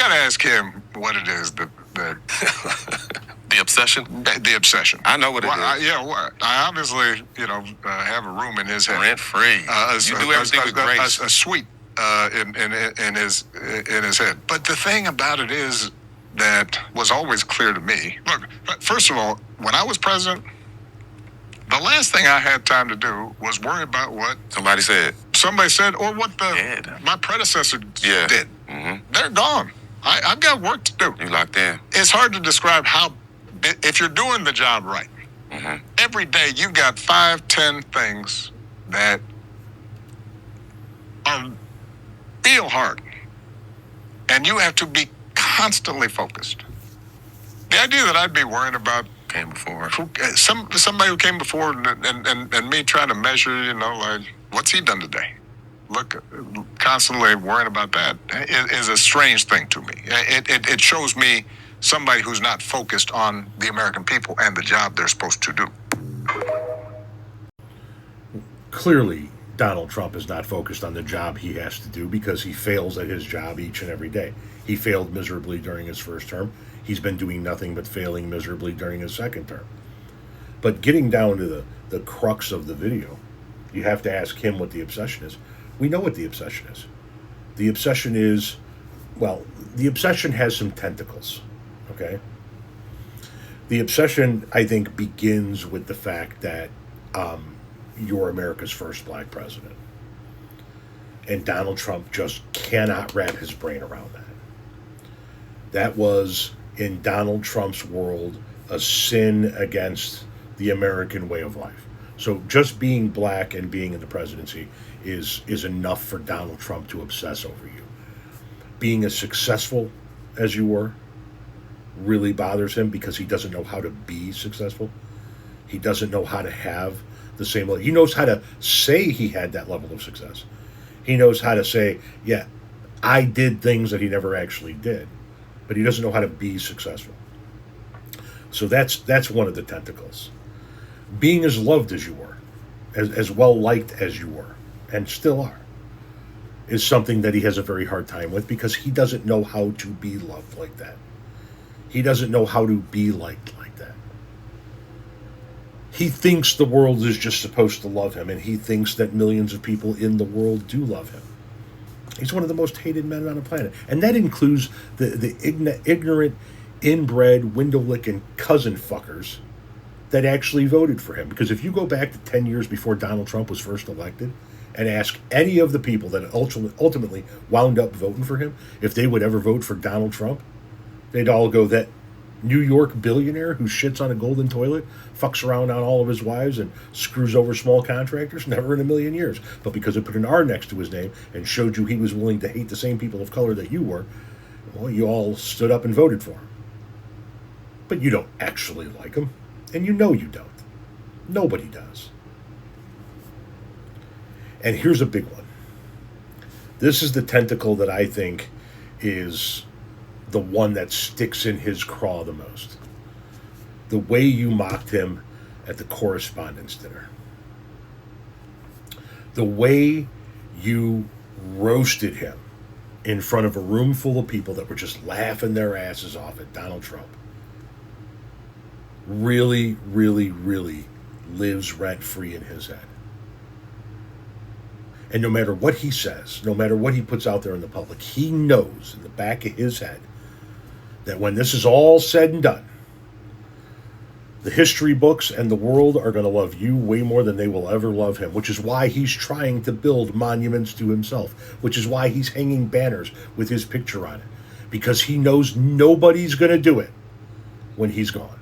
got to ask him what it is that The obsession? The obsession. I know what it is. I obviously, have a room in his head. Rent free. You do everything with grace. A suite in his head. But the thing about it is that was always clear to me. Look, first of all, when I was president, the last thing I had time to do was worry about what Somebody said, or what my predecessor did. Mm-hmm. They're gone. I've got work to do. You locked in. It's hard to describe if you're doing the job right. Mm-hmm. Every day you got 5, 10 things that feel hard, and you have to be constantly focused. The idea that I'd be worrying about Came before. Somebody who came before and me trying to measure, like, what's he done today? Look, constantly worrying about that is a strange thing to me. It shows me somebody who's not focused on the American people and the job they're supposed to do. Clearly, Donald Trump is not focused on the job he has to do because he fails at his job each and every day. He failed miserably during his first term. He's been doing nothing but failing miserably during his second term. But getting down to the crux of the video, you have to ask him what the obsession is. We know what the obsession is. The obsession is, the obsession has some tentacles, okay? The obsession, I think, begins with the fact that you're America's first black president. And Donald Trump just cannot wrap his brain around that. That was, in Donald Trump's world, a sin against the American way of life. So just being black and being in the presidency is enough for Donald Trump to obsess over you. Being as successful as you were really bothers him because he doesn't know how to be successful. He doesn't know how to have the same level. He knows how to say he had that level of success. He knows how to say, yeah, I did things that he never actually did. But he doesn't know how to be successful. So that's one of the tentacles. Being as loved as you were, as well liked as you were, and still are, is something that he has a very hard time with because he doesn't know how to be loved like that. He doesn't know how to be liked like that. He thinks the world is just supposed to love him, and he thinks that millions of people in the world do love him. He's one of the most hated men on the planet. And that includes the ignorant, inbred, window-licking cousin fuckers that actually voted for him. Because if you go back to 10 years before Donald Trump was first elected and ask any of the people that ultimately wound up voting for him if they would ever vote for Donald Trump, they'd all go, that New York billionaire who shits on a golden toilet, fucks around on all of his wives, and screws over small contractors? Never in a million years. But because it put an R next to his name and showed you he was willing to hate the same people of color that you were, well, you all stood up and voted for him. But you don't actually like him, and you know you don't. Nobody does. And here's a big one. This is the tentacle that I think is the one that sticks in his craw the most. The way you mocked him at the Correspondents Dinner. The way you roasted him in front of a room full of people that were just laughing their asses off at Donald Trump really, really, really lives rent-free in his head. And no matter what he says, no matter what he puts out there in the public, he knows in the back of his head that when this is all said and done, the history books and the world are going to love you way more than they will ever love him, which is why he's trying to build monuments to himself, which is why he's hanging banners with his picture on it, because he knows nobody's going to do it when he's gone.